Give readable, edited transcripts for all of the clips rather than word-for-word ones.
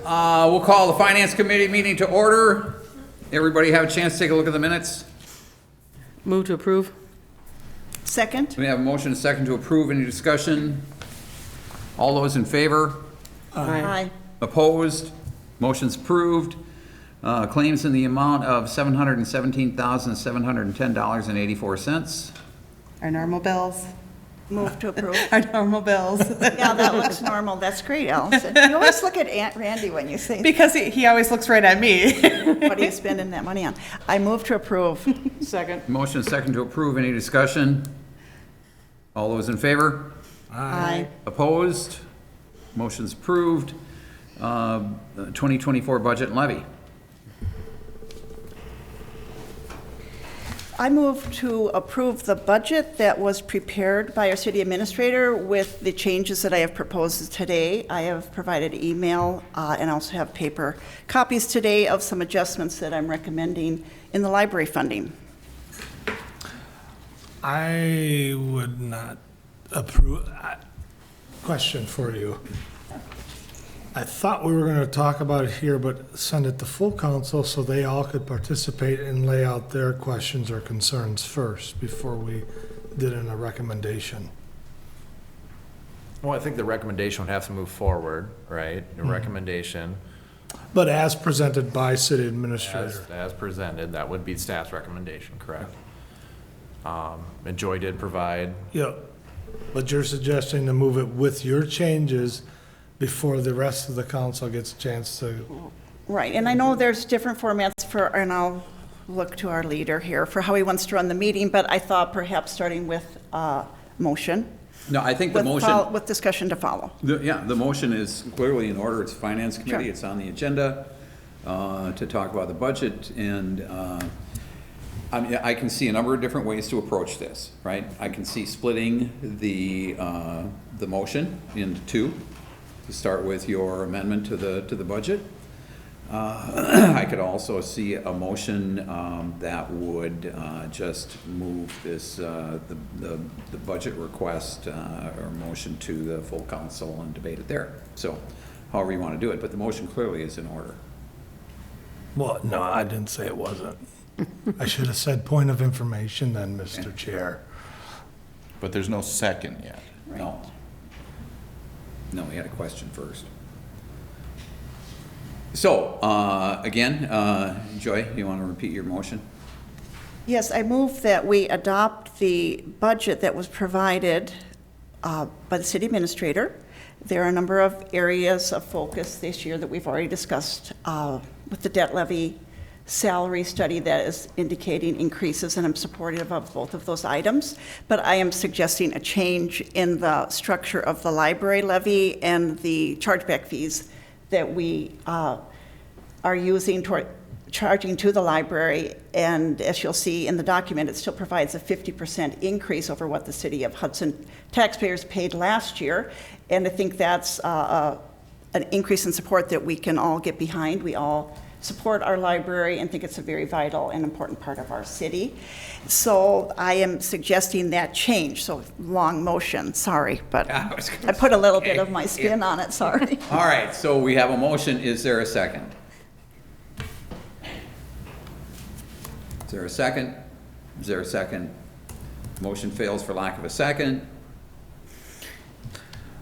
We'll call the Finance Committee meeting to order. Everybody have a chance to take a look at the minutes? Move to approve. Second? We have a motion and a second to approve. Any discussion? All those in favor? Aye. Opposed? Motion's approved. Claims in the amount of $717,710.84. Our normal bills. Move to approve. Our normal bills. Yeah, that looks normal. That's great, Allison. You always look at Aunt Randy when you say, Because he always looks right at me. what are you spending that money on? I move to approve. Second. Motion and second to approve. Any discussion? All those in favor? Aye. Opposed? Motion's approved. 2024 budget and levy. I move to approve the budget that was prepared by our city administrator with the changes that I have proposed today. I have provided email and also have paper copies today of some adjustments that I'm recommending in the library funding. I would not approve. Question for you. I thought we were going to talk about it here, but send it to full council so they all could participate and lay out their questions or concerns first before we did a recommendation. Well, I think the recommendation would have to move forward, right? The recommendation, But as presented by city administrator. as presented, that would be staff's recommendation, correct? And Joy did provide, Yeah, but you're suggesting to move it with your changes before the rest of the council gets a chance to. Right, and I know there's different formats for, and I'll look to our leader here for how he wants to run the meeting, but I thought perhaps starting with motion. No, I think the motion, With discussion to follow. the motion is clearly in order. It's Finance Committee. Sure. It's on the agenda to talk about the budget. And I mean, I can see a number of different ways to approach this, right? I can see splitting the motion into two. To start with your amendment to the budget. I could also see a motion that would just move this, the budget request or motion to the full council and debate it there. So however you want to do it, but the motion clearly is in order. Well, no, I didn't say it wasn't. I should have said point of information then, Mr. Chair. But there's no second yet. No. No, we had a question first. So, again, Joy, you want to repeat your motion? Yes, I move that we adopt the budget that was provided by the city administrator. There are a number of areas of focus this year that we've already discussed with the debt levy salary study that is indicating increases, and I'm supportive of both of those items. But I am suggesting a change in the structure of the library levy and the chargeback fees that we are using toward charging to the library. And as you'll see in the document, it still provides a 50% increase over what the city of Hudson taxpayers paid last year. And I think that's an increase in support that we can all get behind. We all support our library and think it's a very vital and important part of our city. So I am suggesting that change. So long motion, sorry, but I put a little bit of my spin on it, sorry. All right, so we have a motion. Is there a second? Is there a second? Is there a second? Motion fails for lack of a second.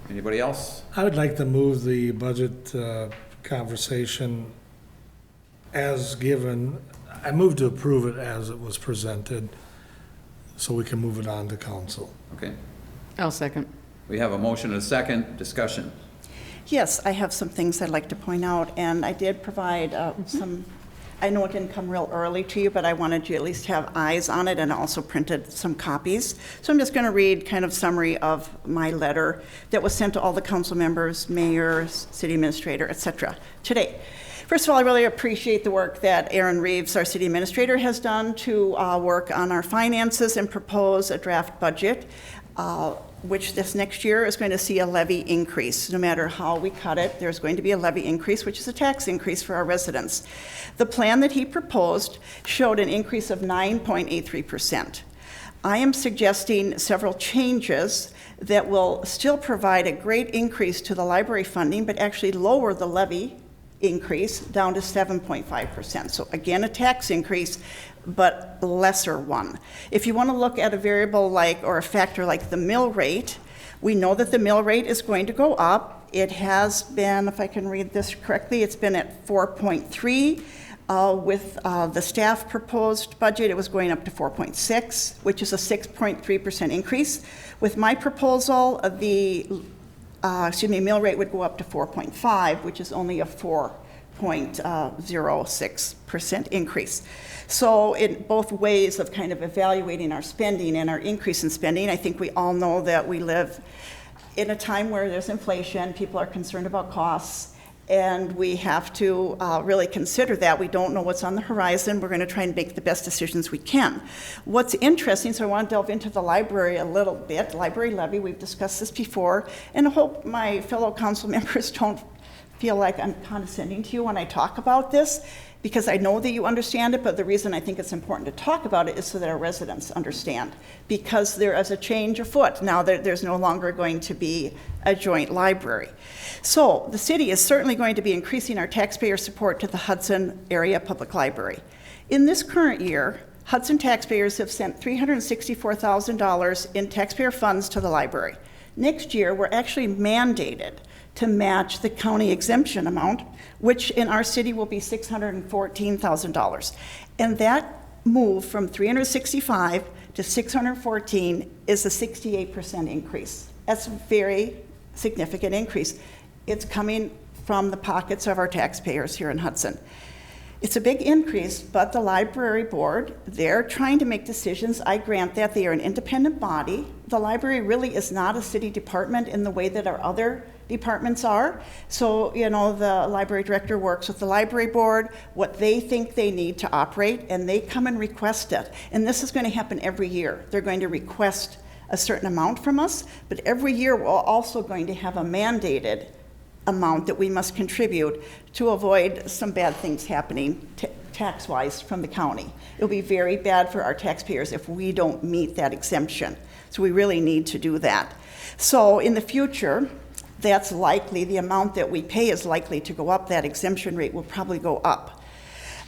Anybody else? I would like to move the budget conversation as given. I move to approve it as it was presented, so we can move it on to council. Okay. I'll second. We have a motion and a second. Discussion. Yes, I have some things I'd like to point out, and I did provide some, I know it didn't come real early to you, but I wanted you at least to have eyes on it, and I also printed some copies. So I'm just going to read kind of summary of my letter that was sent to all the council members, mayors, city administrator, et cetera, today. First of all, I really appreciate the work that Aaron Reeves, our city administrator, has done to work on our finances and propose a draft budget, which this next year is going to see a levy increase. No matter how we cut it, there's going to be a levy increase, which is a tax increase for our residents. The plan that he proposed showed an increase of 9.83%. I am suggesting several changes that will still provide a great increase to the library funding, but actually lower the levy increase down to 7.5%. So again, a tax increase, but lesser one. If you want to look at a variable like, or a factor like the mill rate, we know that the mill rate is going to go up. It has been, if I can read this correctly, it's been at 4.3. With the staff proposed budget, it was going up to 4.6, which is a 6.3% increase. With my proposal, the mill rate would go up to 4.5, which is only a 4.06% increase. So in both ways of kind of evaluating our spending and our increase in spending, I think we all know that we live in a time where there's inflation, people are concerned about costs, and we have to really consider that. We don't know what's on the horizon. We're going to try and make the best decisions we can. What's interesting, so I want to delve into the library a little bit. Library levy, we've discussed this before, and I hope my fellow council members don't feel like I'm condescending to you when I talk about this, because I know that you understand it, but the reason I think it's important to talk about it is so that our residents understand, because there is a change afoot. Now there's no longer going to be a joint library. So the city is certainly going to be increasing our taxpayer support to the Hudson Area Public Library. In this current year, Hudson taxpayers have sent $364,000 in taxpayer funds to the library. Next year, we're actually mandated to match the county exemption amount, which in our city will be $614,000. And that move from 365 to 614 is a 68% increase. That's a very significant increase. It's coming from the pockets of our taxpayers here in Hudson. It's a big increase, but the library board, they're trying to make decisions. I grant that they are an independent body. The library really is not a city department in the way that our other departments are. So, the library director works with the library board, what they think they need to operate, and they come and request it. And this is going to happen every year. They're going to request a certain amount from us, but every year we're also going to have a mandated amount that we must contribute to avoid some bad things happening tax-wise from the county. It'll be very bad for our taxpayers if we don't meet that exemption. So we really need to do that. So in the future, that's likely, the amount that we pay is likely to go up. That exemption rate will probably go up.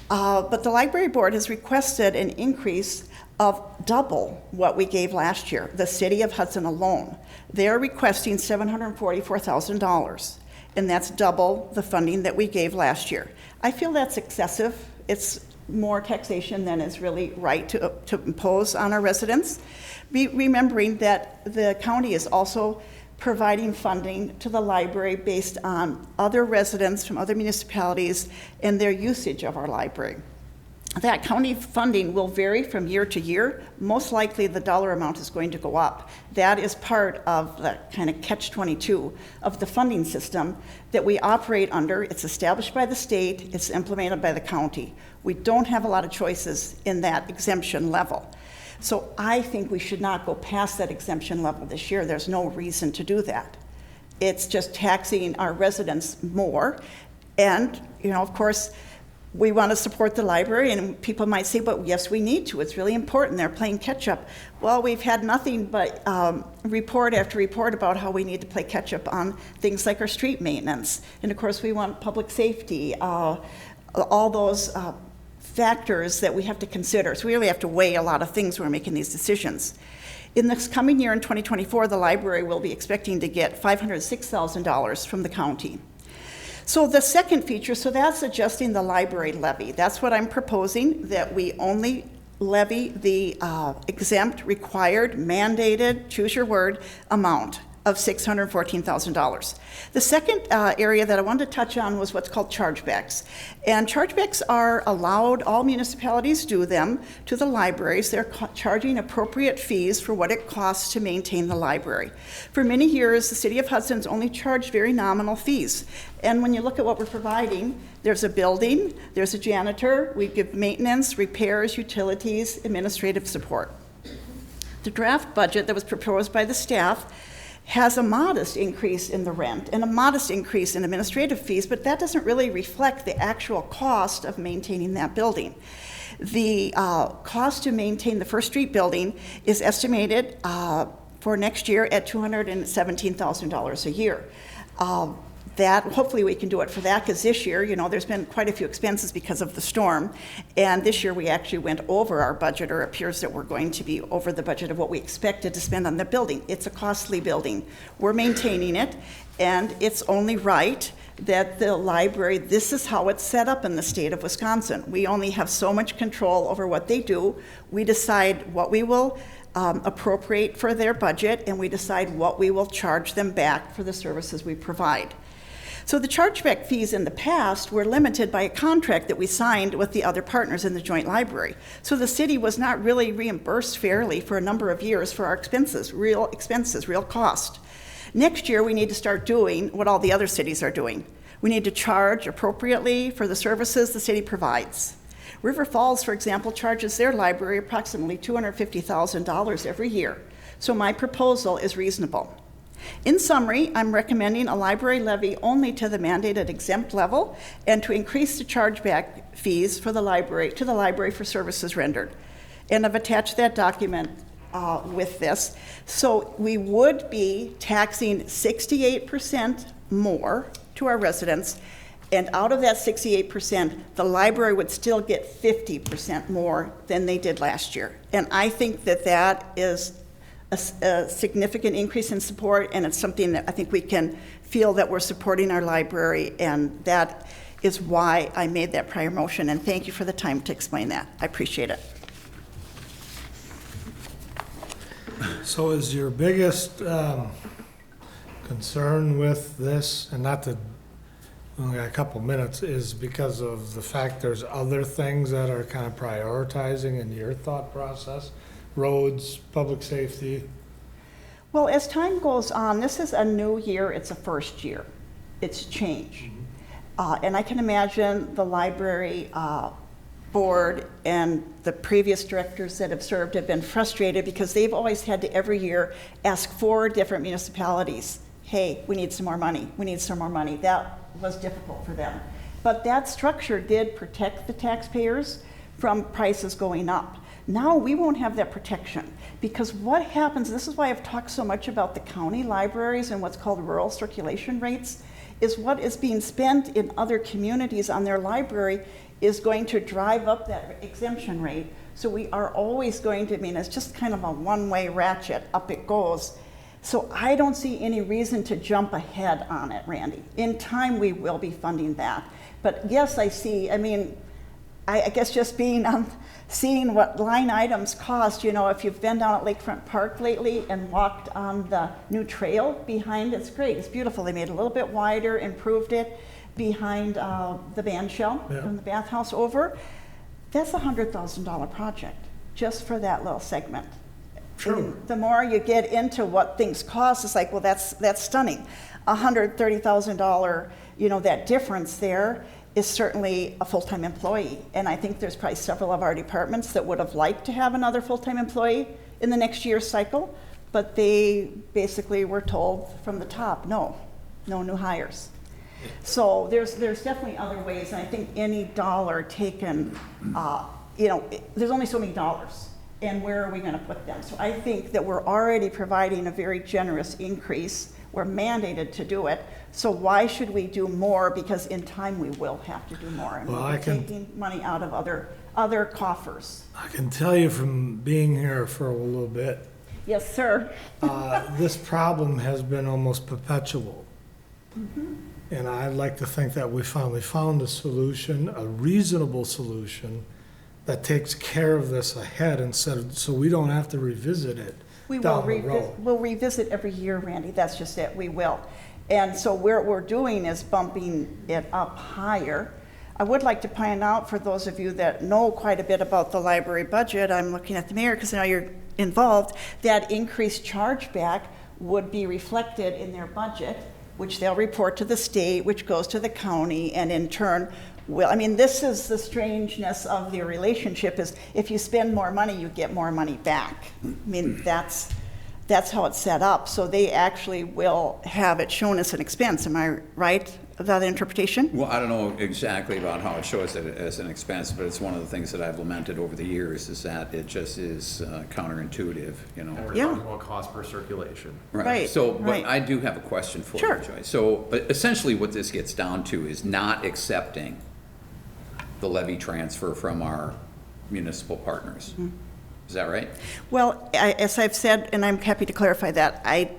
But the library board has requested an increase of double what we gave last year, the city of Hudson alone. They're requesting $744,000, and that's double the funding that we gave last year. I feel that's excessive. It's more taxation than is really right to impose on our residents. Remembering that the county is also providing funding to the library based on other residents from other municipalities and their usage of our library. That county funding will vary from year to year. Most likely the dollar amount is going to go up. That is part of the kind of catch-22 of the funding system that we operate under. It's established by the state, it's implemented by the county. We don't have a lot of choices in that exemption level. So I think we should not go past that exemption level this year. There's no reason to do that. It's just taxing our residents more. And, of course, we want to support the library, and people might say, but yes, we need to. It's really important. They're playing catch up. Well, we've had nothing but report after report about how we need to play catch up on things like our street maintenance. And of course, we want public safety, all those factors that we have to consider. So we really have to weigh a lot of things when we're making these decisions. In this coming year, in 2024, the library will be expecting to get $506,000 from the county. So the second feature, so that's adjusting the library levy. That's what I'm proposing, that we only levy the exempt, required, mandated, choose your word, amount of $614,000. The second area that I wanted to touch on was what's called chargebacks. And chargebacks are allowed, all municipalities do them, to the libraries. They're charging appropriate fees for what it costs to maintain the library. For many years, the city of Hudson's only charged very nominal fees. And when you look at what we're providing, there's a building, there's a janitor, we give maintenance, repairs, utilities, administrative support. The draft budget that was proposed by the staff has a modest increase in the rent and a modest increase in administrative fees, but that doesn't really reflect the actual cost of maintaining that building. The cost to maintain the First Street building is estimated for next year at $217,000 a year. that, hopefully we can do it for that, because this year, there's been quite a few expenses because of the storm. And this year we actually went over our budget, or appears that we're going to be over the budget of what we expected to spend on the building. It's a costly building. We're maintaining it, and it's only right that the library, this is how it's set up in the state of Wisconsin. We only have so much control over what they do. We decide what we will appropriate for their budget, and we decide what we will charge them back for the services we provide. So the chargeback fees in the past were limited by a contract that we signed with the other partners in the joint library. So the city was not really reimbursed fairly for a number of years for our expenses, real cost. Next year, we need to start doing what all the other cities are doing. We need to charge appropriately for the services the city provides. River Falls, for example, charges their library approximately $250,000 every year. So my proposal is reasonable. In summary, I'm recommending a library levy only to the mandated exempt level, and to increase the chargeback fees for the library, to the library for services rendered. And I've attached that document with this. So we would be taxing 68% more to our residents, and out of that 68%, the library would still get 50% more than they did last year. And I think that that is a significant increase in support, and it's something that I think we can feel that we're supporting our library, and that is why I made that prior motion, and thank you for the time to explain that. I appreciate it. So is your biggest concern with this, and not to, we only got a couple minutes, is because of the fact there's other things that are kind of prioritizing in your thought process? Roads, public safety? Well, as time goes on, this is a new year, it's a first year. It's change. And I can imagine the library board and the previous directors that have served have been frustrated, because they've always had to every year ask 4 different municipalities, hey, we need some more money, we need some more money. That was difficult for them. But that structure did protect the taxpayers from prices going up. Now we won't have that protection, because what happens, this is why I've talked so much about the county libraries and what's called rural circulation rates, is what is being spent in other communities on their library is going to drive up that exemption rate. So we are always going to, it's just kind of a one-way ratchet, up it goes. So I don't see any reason to jump ahead on it, Randy. In time, we will be funding that. But yes, I see, I guess just being seeing what line items cost, if you've been down at Lakefront Park lately and walked on the new trail behind, it's great, it's beautiful. They made it a little bit wider, improved it behind the band shell from the bathhouse over. That's a $100,000 project just for that little segment. True. And the more you get into what things cost, it's like, well, that's stunning. $130,000, that difference there is certainly a full-time employee. And I think there's probably several of our departments that would have liked to have another full-time employee in the next year's cycle, but they basically were told from the top, no new hires. So there's definitely other ways, and I think any dollar taken, there's only so many dollars, and where are we gonna put them? So I think that we're already providing a very generous increase. We're mandated to do it, so why should we do more? Because in time we will have to do more, and we're taking money out of other coffers. I can tell you from being here for a little bit, Yes, sir. this problem has been almost perpetual. And I'd like to think that we finally found a solution, a reasonable solution, that takes care of this ahead so we don't have to revisit it down the road. We'll revisit every year, Randy, that's just it, we will. And so what we're doing is bumping it up higher. I would like to point out, for those of you that know quite a bit about the library budget, I'm looking at the mayor because now you're involved, that increased chargeback would be reflected in their budget, which they'll report to the state, which goes to the county, and in turn, this is the strangeness of the relationship, is if you spend more money, you get more money back. That's That's how it's set up, so they actually will have it shown as an expense. Am I right about that interpretation? Well, I don't know exactly about how it shows it as an expense, but it's one of the things that I've lamented over the years, is that it just is counterintuitive, you know. And we're Yeah. talking about cost per circulation. Right, So, but right. I do have a question for you, Sure. Joyce. So essentially what this gets down to is not accepting the levy transfer from our municipal partners. Mm-hmm. Is that right? Well, as I've said, and I'm happy to clarify that, I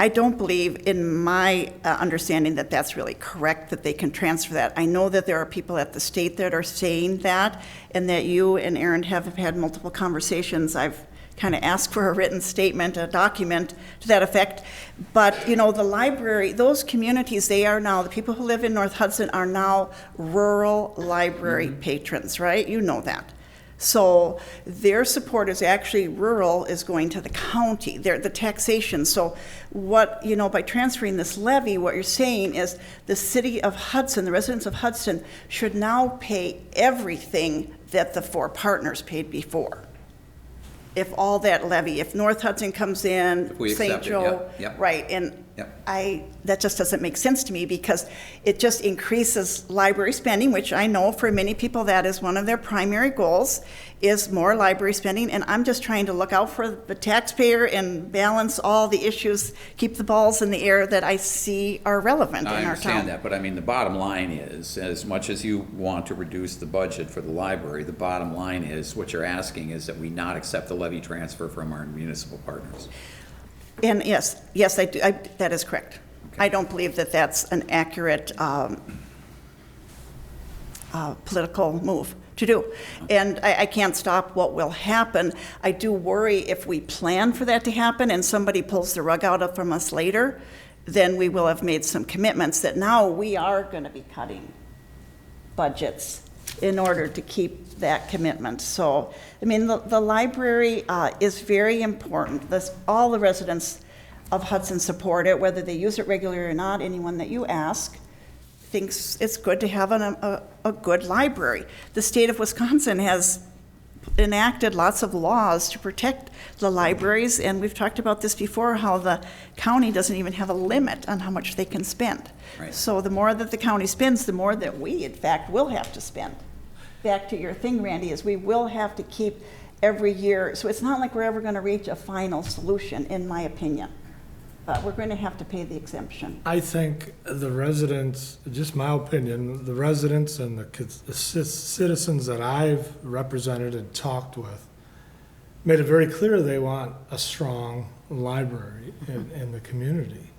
don't believe in my understanding that that's really correct, that they can transfer that. I know that there are people at the state that are saying that, and that you and Aaron have had multiple conversations. I've kind of asked for a written statement, a document to that effect. But, you know, the library, those communities, they are now, the people who live in North Hudson are now rural library patrons, right? You know that. So their support is actually rural, is going to the county, the taxation. So what, you know, by transferring this levy, what you're saying is the city of Hudson, the residents of Hudson, should now pay everything that the four partners paid before. If all that levy, if North Hudson comes in, we St. accept it, Joe, yep, yep. right, and Yep. that just doesn't make sense to me, because it just increases library spending, which I know for many people that is one of their primary goals, is more library spending, and I'm just trying to look out for the taxpayer and balance all the issues, keep the balls in the air that I see are relevant I in our understand town. that, but I mean, the bottom line is, as much as you want to reduce the budget for the library, the bottom line is, what you're asking is that we not accept the levy transfer from our municipal partners. And yes, I do, that is correct. I don't believe that that's an accurate political move to do. And I can't stop what will happen. I do worry if we plan for that to happen and somebody pulls the rug out from us later, then we will have made some commitments that now we are going to be cutting budgets in order to keep that commitment. So, I mean, the library is very important. All the residents of Hudson support it, whether they use it regularly or not. Anyone that you ask thinks it's good to have a good library. The state of Wisconsin has enacted lots of laws to protect the libraries, and we've talked about this before, how the county doesn't even have a limit on how much they can spend. Right. So the more that the county spends, the more that we, in fact, will have to spend. Back to your thing, Randy, is we will have to keep every year, so it's not like we're ever going to reach a final solution, in my opinion. But we're going to have to pay the exemption. I think the residents, just my opinion, the residents and the citizens that I've represented and talked with made it very clear they want a strong library in the community.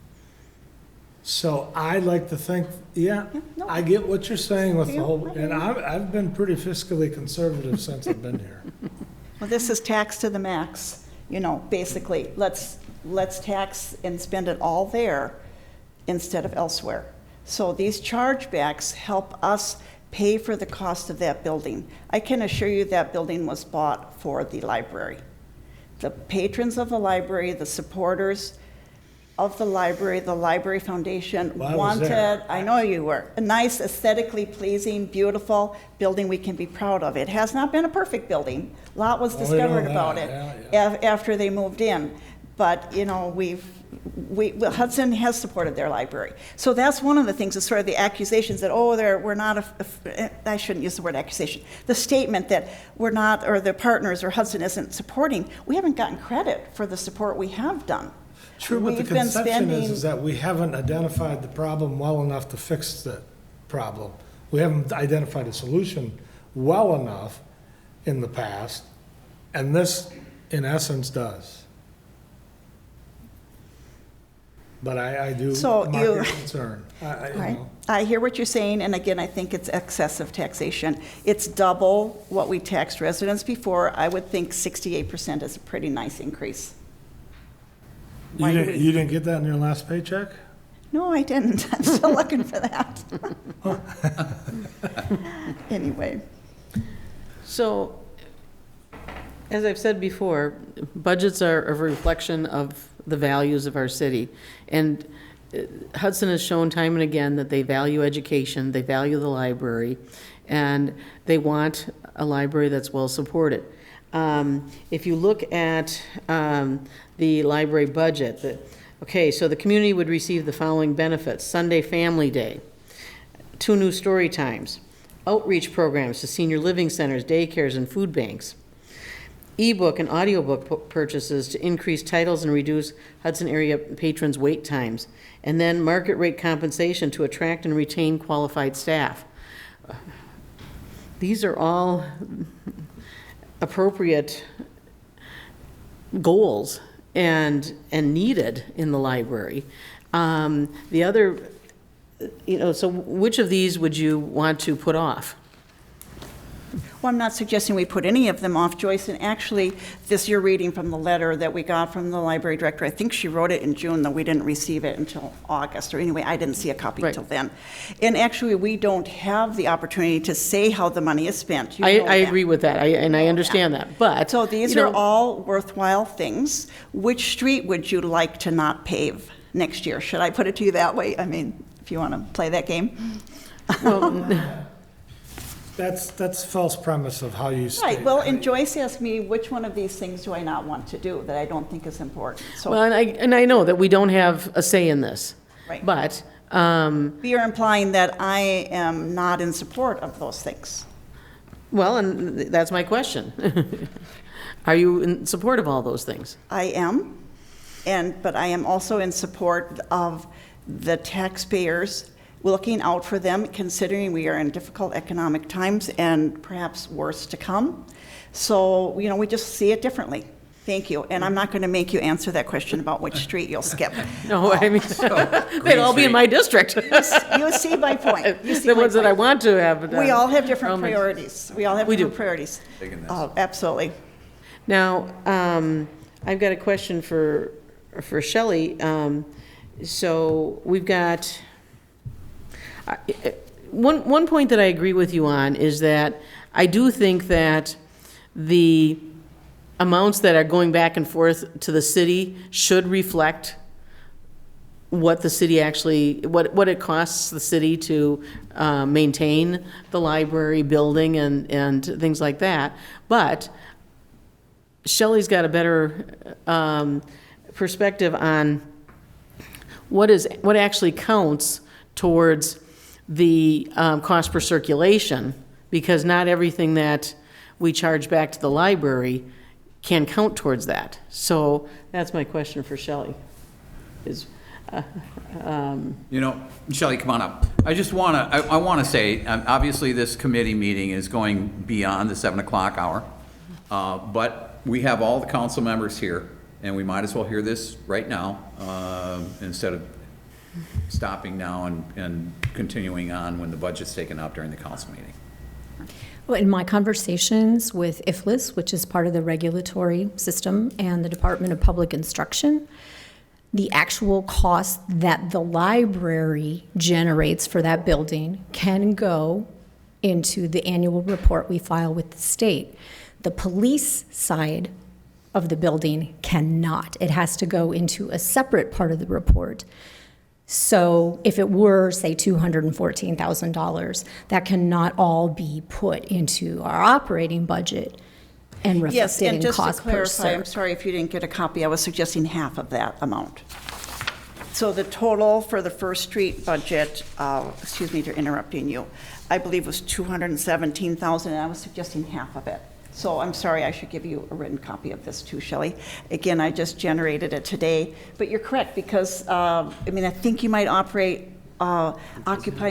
So I like to think, yeah, no. I get what you're saying with the Yeah, whole, I hear and you. I've been pretty fiscally conservative since I've been here. Well, this is tax to the max, you know, basically, let's tax and spend it all there instead of elsewhere. So these chargebacks help us pay for the cost of that building. I can assure you that building was bought for the library. The patrons of the library, the supporters of the Library Foundation Well, I was there. wanted, I know you were, a nice, aesthetically pleasing, beautiful building we can be proud of. It has not been a perfect building. A lot was Oh, we know discovered that. about it Yeah. after they moved in. But, you know, well, Hudson has supported their library. So that's one of the things, is sort of the accusations that, we're not, I shouldn't use the word accusation, the statement that we're not, or the partners or Hudson isn't supporting. We haven't gotten credit for the support we have done. True, but the We've been conception spending- is that we haven't identified the problem well enough to fix the problem. We haven't identified a solution well enough in the past, and this, in essence, does. But I do So mark you- your concern. You Right. know. I hear what you're saying, and again, I think it's excessive taxation. It's double what we taxed residents before. I would think 68% is a pretty nice increase. Why do we- You didn't get that in your last paycheck? No, I didn't. I'm still looking for that. Anyway, So, as I've said before, budgets are a reflection of the values of our city. And Hudson has shown time and again that they value education, they value the library, and they want a library that's well supported. If you look at the library budget, okay, so the community would receive the following benefits: Sunday Family Day, 2 new story times, outreach programs to senior living centers, daycares, and food banks, ebook and audiobook purchases to increase titles and reduce Hudson area patrons' wait times, and then market rate compensation to attract and retain qualified staff. These are all appropriate goals and needed in the library. The other, so which of these would you want to put off? Well, I'm not suggesting we put any of them off, Joyce, and actually, this you're reading from the letter that we got from the library director. I think she wrote it in June, though we didn't receive it until August, or anyway, I didn't see a copy Right. until then. And actually, we don't have the opportunity to say how the money is spent. You I know that. agree with that, and I understand that, but. So these you are know, all worthwhile things. Which street would you like to not pave next year? Should I put it to you that way? I mean, if you want to play that game. That's false premise of how you state. Right, well, and Joyce asked me, which one of these things do I not want to do that I don't think is important? So Well, and I know that we don't have a say in this. Right. But, you're implying that I am not in support of those things. well, and that's my question. Are you in support of all those things? I am, but I am also in support of the taxpayers, looking out for them, considering we are in difficult economic times and perhaps worse to come. So, we just see it differently. Thank you. And I'm not going to make you answer that question about which street you'll skip. No, I mean, they'd all be in my district. You see my point. You see The my ones that I point. want to have done. We all have different Elements. priorities. We all have We do. different priorities. Taking this. Absolutely. Now, I've got a question for Shelley. So we've got, one point that I agree with you on is that I do think that the amounts that are going back and forth to the city should reflect what the city actually, what it costs the city to maintain the library building and things like that. But Shelley's got a better perspective on what actually counts towards the cost per circulation, because not everything that we charge back to the library can count towards that. So that's my question for Shelley. Shelley, come on up. I just want to, I want to say, obviously, this committee meeting is going beyond the 7 o'clock hour, but we have all the council members here, and we might as well hear this right now, instead of stopping now and continuing on when the budget's taken up during the council meeting. Well, in my conversations with IFLIS, which is part of the regulatory system, and the Department of Public Instruction, the actual cost that the library generates for that building can go into the annual report we file with the state. The police side of the building cannot. It has to go into a separate part of the report. So if it were, say, $214,000, that cannot all be put into our operating budget and Yes, reflected and in just to cost per clarify, I'm cert. sorry if you didn't get a copy, I was suggesting half of that amount. So the total for the First Street budget, excuse me for interrupting you, I believe was $217,000, and I was suggesting half of it. So I'm sorry, I should give you a written copy of this too, Shelley. Again, I just generated it today, but you're correct, because, I think you might occupy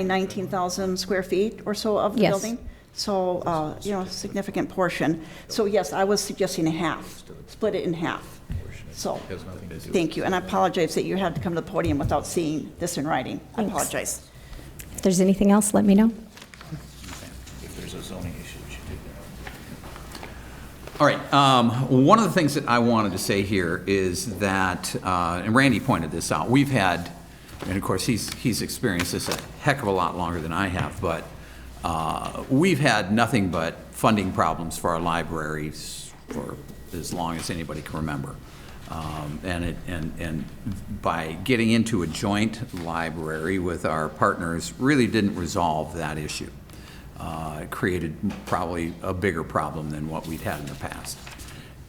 19,000 square feet or so of the Yes. building. So, a significant portion. So yes, I was suggesting a half, split it in half. So, thank you, and I apologize that you had to come to the podium without seeing this in writing. I Thanks. apologize. If there's anything else, let me know. If there's a zoning issue, we should do that. All right, one of the things that I wanted to say here is that, and Randy pointed this out, we've had, and of course, he's experienced this a heck of a lot longer than I have, but we've had nothing but funding problems for our libraries for as long as anybody can remember. And by getting into a joint library with our partners really didn't resolve that issue. it created probably a bigger problem than what we'd had in the past.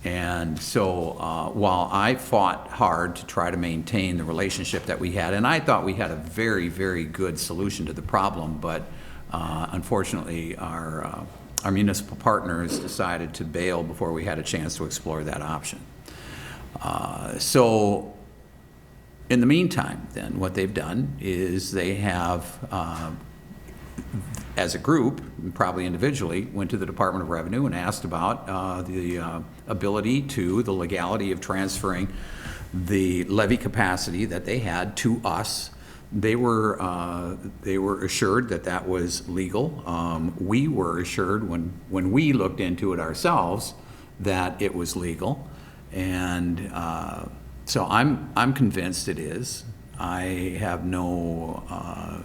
And so while I fought hard to try to maintain the relationship that we had, and I thought we had a very, very good solution to the problem, but unfortunately our municipal partners decided to bail before we had a chance to explore that option. So in the meantime, then, what they've done is they have, as a group, and probably individually, went to the Department of Revenue and asked about the ability to, the legality of transferring the levy capacity that they had to us. They were assured that that was legal. We were assured when we looked into it ourselves that it was legal. And so I'm convinced it is. I have no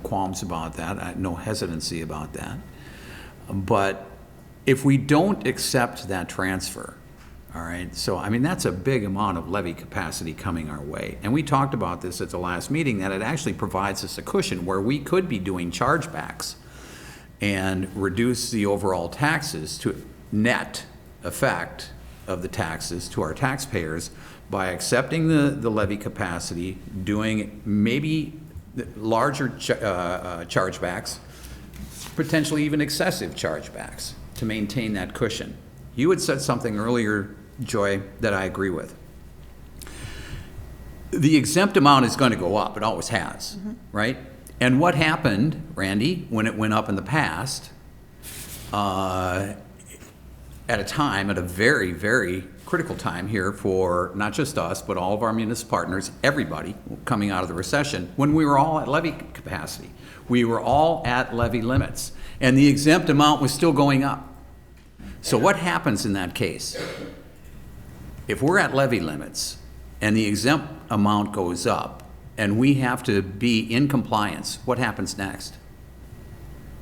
qualms about that, no hesitancy about that. But if we don't accept that transfer, all right, so I mean, that's a big amount of levy capacity coming our way. And we talked about this at the last meeting, that it actually provides us a cushion where we could be doing chargebacks and reduce the overall taxes to net effect of the taxes to our taxpayers by accepting the levy capacity, doing maybe larger chargebacks, potentially even excessive chargebacks to maintain that cushion. You had said something earlier, Joy, that I agree with. The exempt amount is going to go up. It always has, right? And what happened, Randy, when it went up in the past, at a very, very critical time here for not just us, but all of our municipal partners, everybody coming out of the recession, when we were all at levy capacity. We were all at levy limits, and the exempt amount was still going up. So what happens in that case? If we're at levy limits and the exempt amount goes up and we have to be in compliance, what happens next?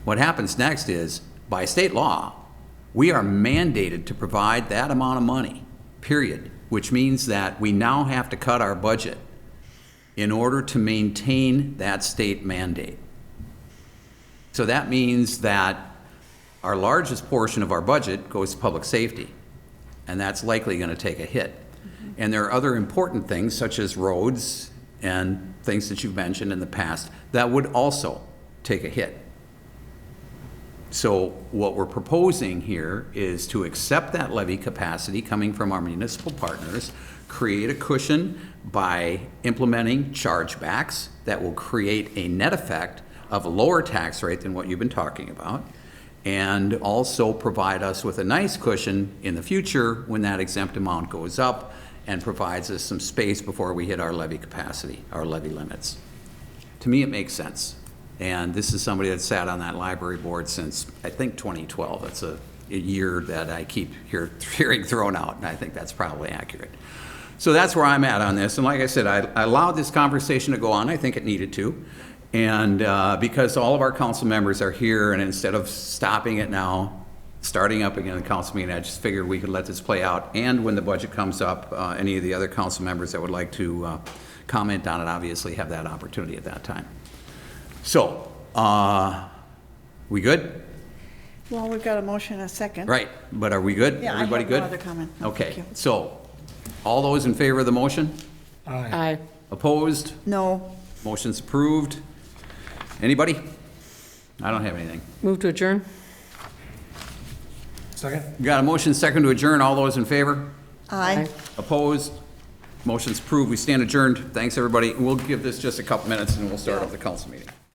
What happens next is, by state law, we are mandated to provide that amount of money, period, which means that we now have to cut our budget in order to maintain that state mandate. So that means that our largest portion of our budget goes to public safety, and that's likely going to take a hit. And there are other important things, such as roads and things that you've mentioned in the past, that would also take a hit. So what we're proposing here is to accept that levy capacity coming from our municipal partners, create a cushion by implementing chargebacks that will create a net effect of a lower tax rate than what you've been talking about, and also provide us with a nice cushion in the future when that exempt amount goes up, and provides us some space before we hit our levy capacity, our levy limits. To me, it makes sense. And this is somebody that sat on that library board since, I think, 2012. That's a year that I keep hearing thrown out, and I think that's probably accurate. So that's where I'm at on this. And like I said, I allowed this conversation to go on. I think it needed to. And because all of our council members are here, and instead of stopping it now, starting up again the council meeting, I just figured we could let this play out. And when the budget comes up, any of the other council members that would like to comment on it, obviously have that opportunity at that time. So, we good? Well, we've got a motion and a second. Right, but are we good? Yeah, Everybody I have no good? other comment. No, Okay, thank you. so, all those in favor of the motion? Aye. Aye. Opposed? No. Motion's approved. Anybody? I don't have anything. Move to adjourn? Second? Got a motion second to adjourn. All those in favor? Aye. Opposed? Motion's approved. We stand adjourned. Thanks, everybody. We'll give this just a couple minutes and we'll start up the council meeting.